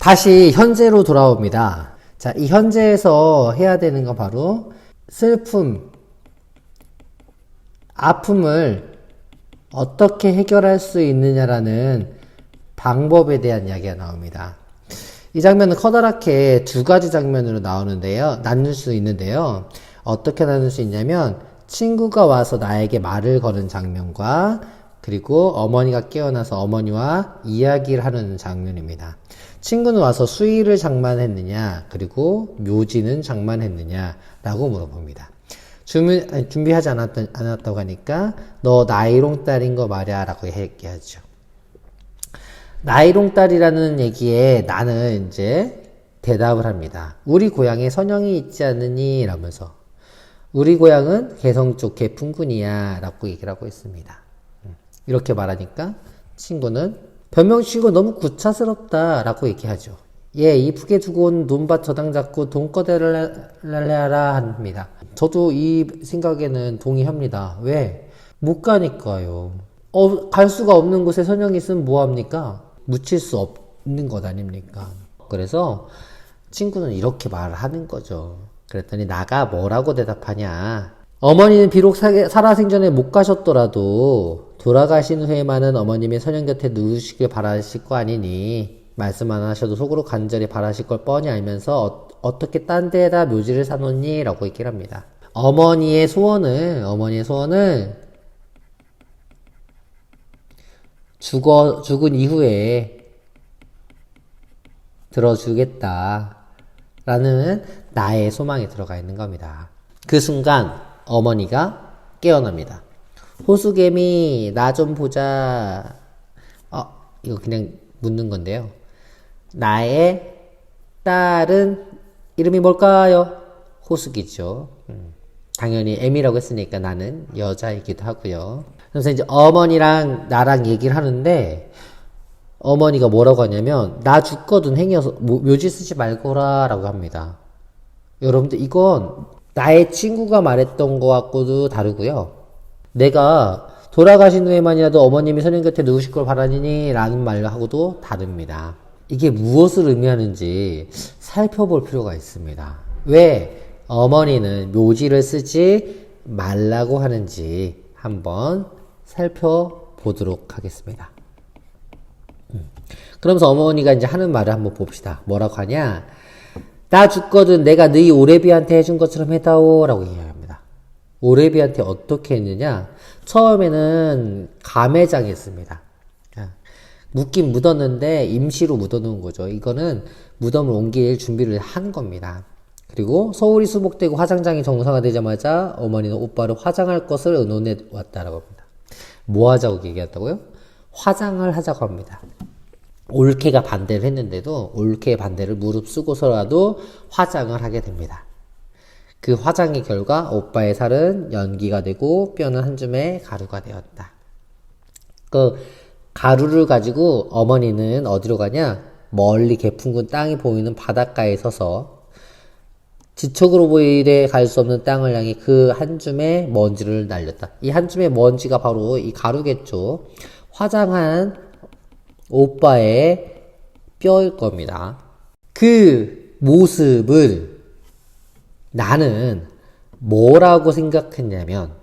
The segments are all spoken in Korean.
다시 현재로 돌아옵니다. 자, 이 현재에서 해야 되는 건 바로 슬픔, 아픔을 어떻게 해결할 수 있느냐라는 방법에 대한 이야기가 나옵니다. 이 장면은 커다랗게 두 가지 장면으로 나눌 수 있는데요. 어떻게 나눌 수 있냐면, 친구가 와서 나에게 말을 거는 장면과, 그리고 어머니가 깨어나서 어머니와 이야기를 하는 장면입니다. 친구는 와서 수의를 장만했느냐, 그리고 묘지는 장만했느냐, 라고 물어봅니다. 준비하지 않았다고 하니까, 너 나이롱딸인 거 말이야, 라고 얘기하죠. 나이롱딸이라는 얘기에 나는 이제 대답을 합니다. 우리 고향에 선영이 있지 않느니? 라면서. 우리 고향은 개성 쪽 개풍군이야, 라고 얘기를 하고 있습니다. 이렇게 말하니까 친구는 변명치고 너무 구차스럽다, 라고 얘기하죠. 예, 이쁘게 두고 온 논밭 저당 잡고 돈 꺼내라 합니다. 저도 이 생각에는 동의합니다. 왜? 못 가니까요. 갈 수가 없는 곳에 선영이 있으면 뭐합니까? 묻힐 수 없는 것 아닙니까? 그래서 친구는 이렇게 말을 하는 거죠. 그랬더니 나가 뭐라고 대답하냐. 어머니는 비록 살아생전에 못 가셨더라도 돌아가신 후에만은 어머님이 선영 곁에 누우시길 바라실 거 아니니 말씀 안 하셔도 속으로 간절히 바라실 걸 뻔히 알면서 어떻게 딴 데에다 묘지를 사놓니? 라고 얘기를 합니다. 어머니의 소원을 죽은 이후에 들어주겠다 라는 나의 소망이 들어가 있는 겁니다. 그 순간 어머니가 깨어납니다. 호수개미 나 좀 보자. 이거 그냥 묻는 건데요. 나의 딸은 이름이 뭘까요? 호수기죠. 당연히 M이라고 했으니까 나는 여자이기도 하고요. 그래서 이제 어머니랑 나랑 얘기를 하는데 어머니가 뭐라고 하냐면 나 죽거든 행여서 묘지 쓰지 말거라 라고 합니다. 여러분들 이건 나의 친구가 말했던 것과도 다르고요. 내가 돌아가신 후에만이라도 어머님이 선영 곁에 누우실 걸 바라니 라는 말하고도 다릅니다. 이게 무엇을 의미하는지 살펴볼 필요가 있습니다. 왜 어머니는 묘지를 쓰지 말라고 하는지 한번 살펴보도록 하겠습니다. 그러면서 어머니가 이제 하는 말을 한번 봅시다. 뭐라고 하냐? 나 죽거든 내가 너희 오래비한테 해준 것처럼 해다오 라고 얘기합니다. 오래비한테 어떻게 했느냐? 처음에는 감회장했습니다. 묻긴 묻었는데 임시로 묻어놓은 거죠. 이거는 무덤을 옮길 준비를 한 겁니다. 그리고 서울이 수복되고 화장장이 정상화되자마자 어머니는 오빠를 화장할 것을 의논해 왔다라고 합니다. 뭐 하자고 얘기했다고요? 화장을 하자고 합니다. 올케가 반대를 했는데도 올케의 반대를 무릅쓰고서라도 화장을 하게 됩니다. 그 화장의 결과 오빠의 살은 연기가 되고 뼈는 한 줌의 가루가 되었다. 그 가루를 가지고 어머니는 어디로 가냐? 멀리 개풍군 땅이 보이는 바닷가에 서서 지척으로 보이래 갈 수 없는 땅을 향해 그 한 줌의 먼지를 날렸다. 이 한 줌의 먼지가 바로 이 가루겠죠. 화장한 오빠의 뼈일 겁니다. 그 모습을 나는 뭐라고 생각했냐면,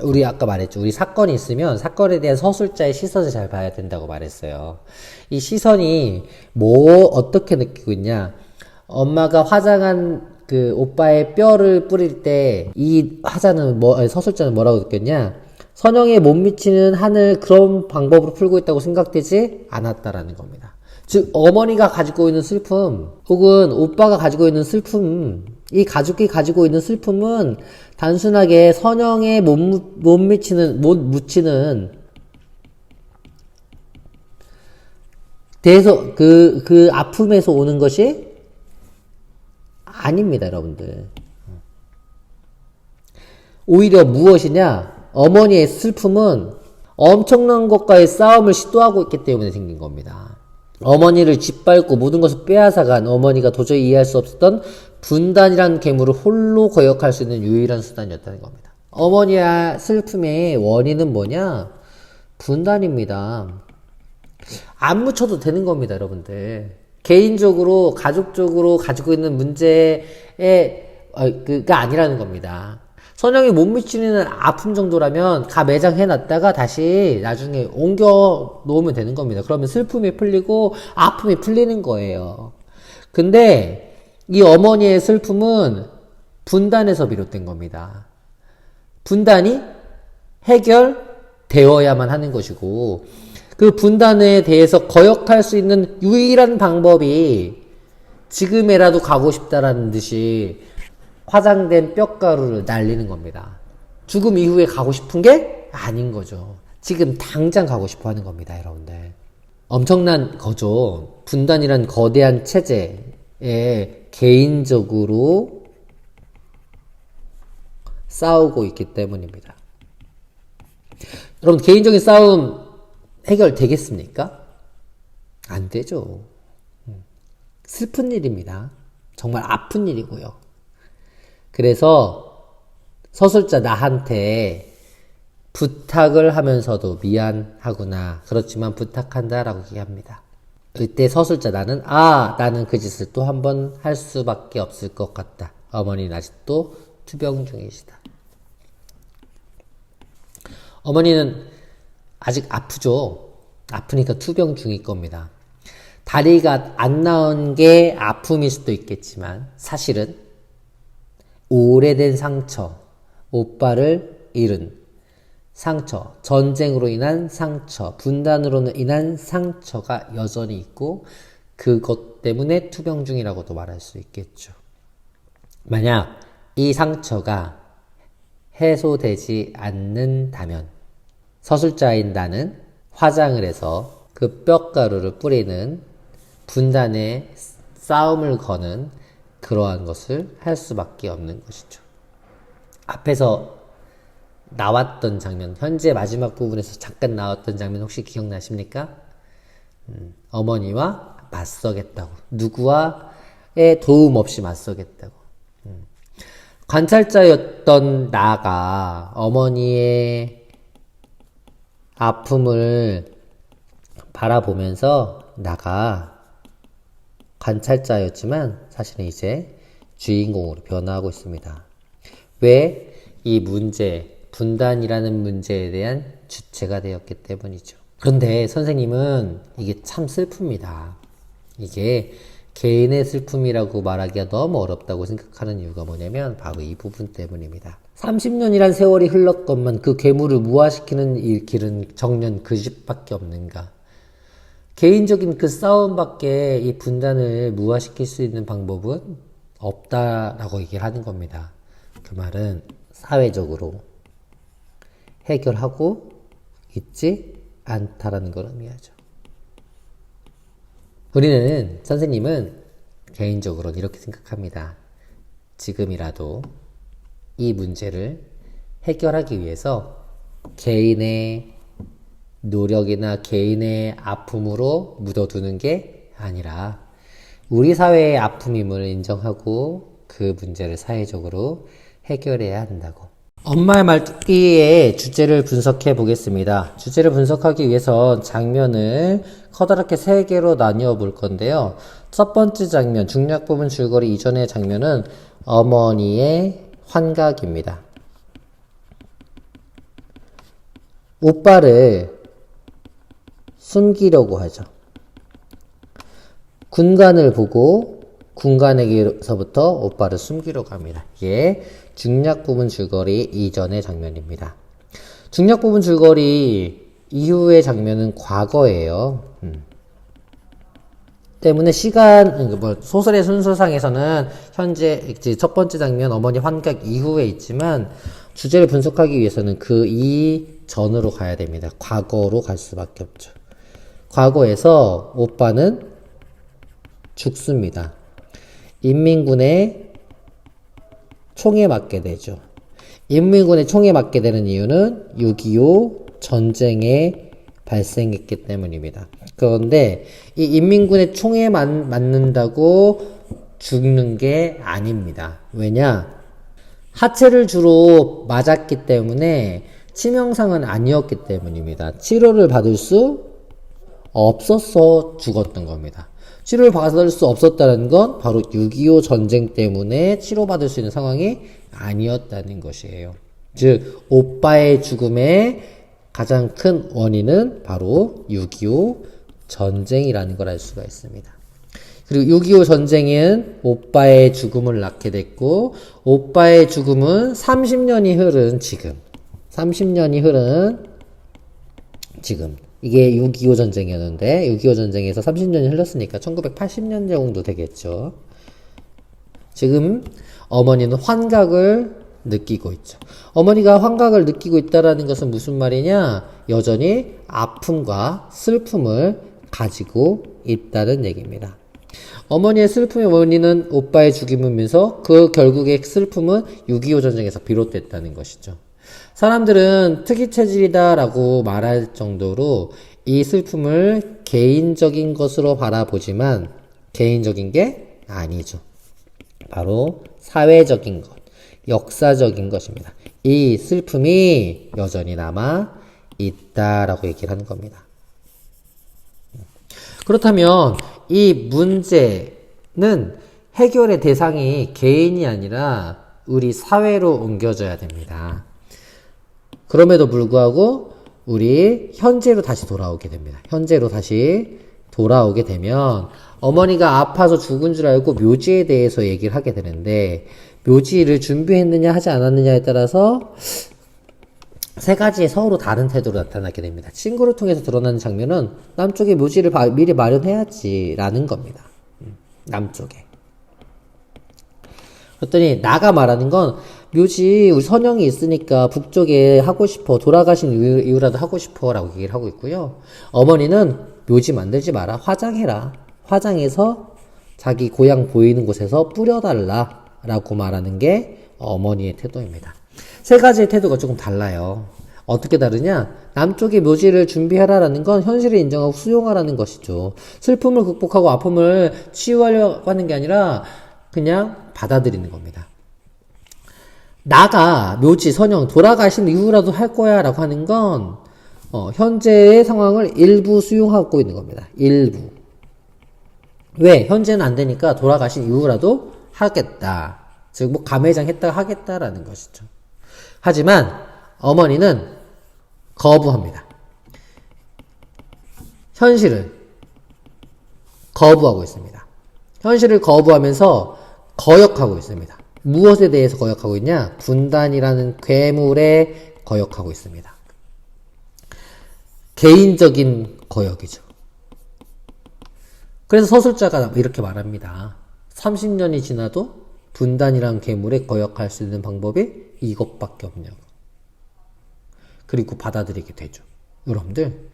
우리 아까 말했죠. 우리 사건이 있으면 사건에 대한 서술자의 시선을 잘 봐야 된다고 말했어요. 이 시선이 어떻게 느끼고 있냐. 엄마가 화장한 그 오빠의 뼈를 뿌릴 때 이 서술자는 뭐라고 느꼈냐. 선영에 못 미치는 한을 그런 방법으로 풀고 있다고 생각되지 않았다라는 겁니다. 즉 어머니가 가지고 있는 슬픔 혹은 오빠가 가지고 있는 슬픔, 이 가족이 가지고 있는 슬픔은 단순하게 선영에 못 묻히는 그 아픔에서 오는 것이 아닙니다, 여러분들. 오히려 무엇이냐? 어머니의 슬픔은 엄청난 것과의 싸움을 시도하고 있기 때문에 생긴 겁니다. 어머니를 짓밟고 모든 것을 빼앗아간 어머니가 도저히 이해할 수 없었던 분단이라는 괴물을 홀로 거역할 수 있는 유일한 수단이었다는 겁니다. 어머니의 슬픔의 원인은 뭐냐? 분단입니다. 안 묻혀도 되는 겁니다, 여러분들. 개인적으로, 가족적으로 가지고 있는 문제가 아니라는 겁니다. 선영이 못 미치는 아픔 정도라면 가 매장해놨다가 다시 나중에 옮겨 놓으면 되는 겁니다. 그러면 슬픔이 풀리고 아픔이 풀리는 거예요. 근데 이 어머니의 슬픔은 분단에서 비롯된 겁니다. 분단이 해결되어야만 하는 것이고, 그 분단에 대해서 거역할 수 있는 유일한 방법이 지금이라도 가고 싶다라는 듯이 화장된 뼈가루를 날리는 겁니다. 죽음 이후에 가고 싶은 게 아닌 거죠. 지금 당장 가고 싶어 하는 겁니다, 여러분들. 엄청난 거죠. 분단이란 거대한 체제에 개인적으로 싸우고 있기 때문입니다. 여러분, 개인적인 싸움 해결되겠습니까? 안 되죠. 슬픈 일입니다. 정말 아픈 일이고요. 그래서 서술자 나한테 부탁을 하면서도 미안하구나, 그렇지만 부탁한다 라고 얘기합니다. 그때 서술자 나는 그 짓을 또 한 번 할 수밖에 없을 것 같다. 어머니는 아직도 투병 중이시다. 어머니는 아직 아프죠. 아프니까 투병 중일 겁니다. 다리가 안 나온 게 아픔일 수도 있겠지만 사실은 오래된 상처, 오빠를 잃은 상처, 전쟁으로 인한 상처, 분단으로 인한 상처가 여전히 있고 그것 때문에 투병 중이라고도 말할 수 있겠죠. 만약 이 상처가 해소되지 않는다면 서술자인 나는 화장을 해서 그 뼈가루를 뿌리는 분단의 싸움을 거는 그러한 것을 할 수밖에 없는 것이죠. 앞에서 나왔던 장면, 현재 마지막 부분에서 잠깐 나왔던 장면 혹시 기억나십니까? 어머니와 맞서겠다고, 누구와의 도움 없이 맞서겠다고. 관찰자였던 나가 어머니의 아픔을 바라보면서 나가 관찰자였지만 사실은 이제 주인공으로 변화하고 있습니다. 왜? 이 문제, 분단이라는 문제에 대한 주체가 되었기 때문이죠. 그런데 선생님은 이게 참 슬픕니다. 이게 개인의 슬픔이라고 말하기가 너무 어렵다고 생각하는 이유가 뭐냐면 바로 이 부분 때문입니다. 30년이란 세월이 흘렀건만 그 괴물을 무화시키는 길은 정녕 그 집밖에 없는가. 개인적인 그 싸움밖에 이 분단을 무화시킬 수 있는 방법은 없다라고 얘기를 하는 겁니다. 그 말은 사회적으로 해결하고 있지 않다라는 걸 의미하죠. 우리는, 선생님은 개인적으로는 이렇게 생각합니다. 지금이라도 이 문제를 해결하기 위해서 개인의 노력이나 개인의 아픔으로 묻어두는 게 아니라 우리 사회의 아픔임을 인정하고 그 문제를 사회적으로 해결해야 한다고. 엄마의 말투기의 주제를 분석해 보겠습니다. 주제를 분석하기 위해서 장면을 커다랗게 3개로 나뉘어 볼 건데요. 첫 번째 장면, 중략 부분 줄거리 이전의 장면은 어머니의 환각입니다. 오빠를 숨기려고 하죠. 군관을 보고 군관에게서부터 오빠를 숨기려고 합니다. 이게 중략 부분 줄거리 이전의 장면입니다. 중략 부분 줄거리 이후의 장면은 과거예요. 때문에 소설의 순서상에서는 현재 첫 번째 장면 어머니 환각 이후에 있지만 주제를 분석하기 위해서는 그 이전으로 가야 됩니다. 과거로 갈 수밖에 없죠. 과거에서 오빠는 죽습니다. 인민군의 총에 맞게 되죠. 인민군의 총에 맞게 되는 이유는 6.25 전쟁에 발생했기 때문입니다. 그런데 이 인민군의 총에 맞는다고 죽는 게 아닙니다. 왜냐? 하체를 주로 맞았기 때문에 치명상은 아니었기 때문입니다. 치료를 받을 수 없어서 죽었던 겁니다. 치료를 받을 수 없었다는 건 바로 6.25 전쟁 때문에 치료받을 수 있는 상황이 아니었다는 것이에요. 즉 오빠의 죽음의 가장 큰 원인은 바로 6.25 전쟁이라는 걸 알 수가 있습니다. 그리고 6.25 전쟁은 오빠의 죽음을 낳게 됐고, 오빠의 죽음은 30년이 흐른 지금, 30년이 흐른 지금, 이게 6.25 전쟁이었는데 6.25 전쟁에서 30년이 흘렀으니까 1980년 정도 되겠죠. 지금 어머니는 환각을 느끼고 있죠. 어머니가 환각을 느끼고 있다라는 것은 무슨 말이냐? 여전히 아픔과 슬픔을 가지고 있다는 얘기입니다. 어머니의 슬픔의 원인은 오빠의 죽임이면서 그 결국의 슬픔은 6.25 전쟁에서 비롯됐다는 것이죠. 사람들은 특이 체질이다라고 말할 정도로 이 슬픔을 개인적인 것으로 바라보지만 개인적인 게 아니죠. 바로 사회적인 것, 역사적인 것입니다. 이 슬픔이 여전히 남아 있다라고 얘기를 하는 겁니다. 그렇다면 이 문제는 해결의 대상이 개인이 아니라 우리 사회로 옮겨져야 됩니다. 그럼에도 불구하고 우리 현재로 다시 돌아오게 됩니다. 현재로 다시 돌아오게 되면 어머니가 아파서 죽은 줄 알고 묘지에 대해서 얘기를 하게 되는데, 묘지를 준비했느냐 하지 않았느냐에 따라서 세 가지의 서로 다른 태도로 나타나게 됩니다. 친구를 통해서 드러나는 장면은 남쪽에 묘지를 미리 마련해야지 라는 겁니다. 남쪽에. 그랬더니 나가 말하는 건 묘지 우리 선영이 있으니까 북쪽에 하고 싶어, 돌아가신 이유라도 하고 싶어 라고 얘기를 하고 있고요. 어머니는 묘지 만들지 마라, 화장해라, 화장해서 자기 고향 보이는 곳에서 뿌려달라 라고 말하는 게 어머니의 태도입니다. 세 가지의 태도가 조금 달라요. 어떻게 다르냐? 남쪽의 묘지를 준비하라라는 건 현실을 인정하고 수용하라는 것이죠. 슬픔을 극복하고 아픔을 치유하려고 하는 게 아니라 그냥 받아들이는 겁니다. 나가 묘지 선영 돌아가신 이후라도 할 거야 라고 하는 건 현재의 상황을 일부 수용하고 있는 겁니다. 일부. 왜? 현재는 안 되니까 돌아가신 이후라도 하겠다. 즉 뭐 감회장 했다가 하겠다라는 것이죠. 하지만 어머니는 거부합니다. 현실을 거부하고 있습니다. 현실을 거부하면서 거역하고 있습니다. 무엇에 대해서 거역하고 있냐? 분단이라는 괴물에 거역하고 있습니다. 개인적인 거역이죠. 그래서 서술자가 이렇게 말합니다. 30년이 지나도 분단이라는 괴물에 거역할 수 있는 방법이 이것밖에 없냐고. 그리고 받아들이게 되죠. 여러분들,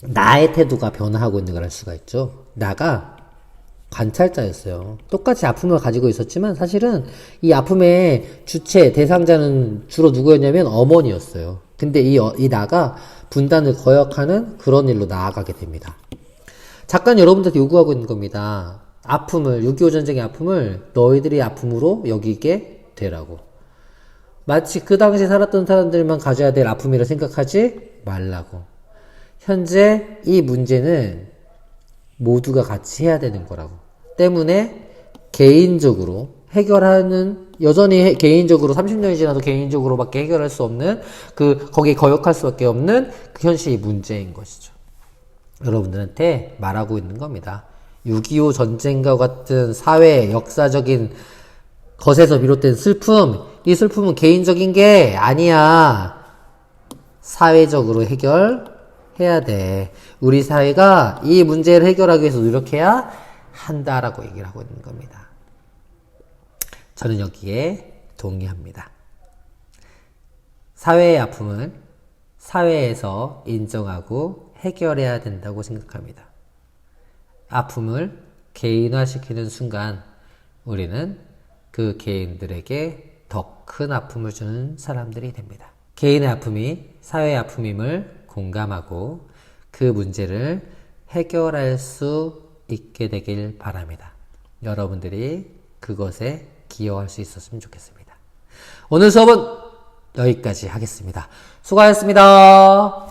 나의 태도가 변화하고 있는 걸 알 수가 있죠. 나가 관찰자였어요. 똑같이 아픔을 가지고 있었지만 사실은 이 아픔의 주체, 대상자는 주로 누구였냐면 어머니였어요. 근데 이 나가 분단을 거역하는 그런 일로 나아가게 됩니다. 작가는 여러분들한테 요구하고 있는 겁니다. 아픔을, 6.25 전쟁의 아픔을 너희들의 아픔으로 여기게 되라고. 마치 그 당시에 살았던 사람들만 가져야 될 아픔이라 생각하지 말라고. 현재 이 문제는 모두가 같이 해야 되는 거라고. 때문에 개인적으로 해결하는, 여전히 개인적으로 30년이 지나도 개인적으로밖에 해결할 수 없는 거기에 거역할 수밖에 없는 그 현실이 문제인 것이죠. 여러분들한테 말하고 있는 겁니다. 6.25 전쟁과 같은 사회, 역사적인 것에서 비롯된 슬픔, 이 슬픔은 개인적인 게 아니야. 사회적으로 해결해야 돼. 우리 사회가 이 문제를 해결하기 위해서 노력해야 한다라고 얘기를 하고 있는 겁니다. 저는 여기에 동의합니다. 사회의 아픔은 사회에서 인정하고 해결해야 된다고 생각합니다. 아픔을 개인화시키는 순간 우리는 그 개인들에게 더 큰 아픔을 주는 사람들이 됩니다. 개인의 아픔이 사회의 아픔임을 공감하고 그 문제를 해결할 수 있게 되길 바랍니다. 여러분들이 그것에 기여할 수 있었으면 좋겠습니다. 오늘 수업은 여기까지 하겠습니다. 수고하셨습니다.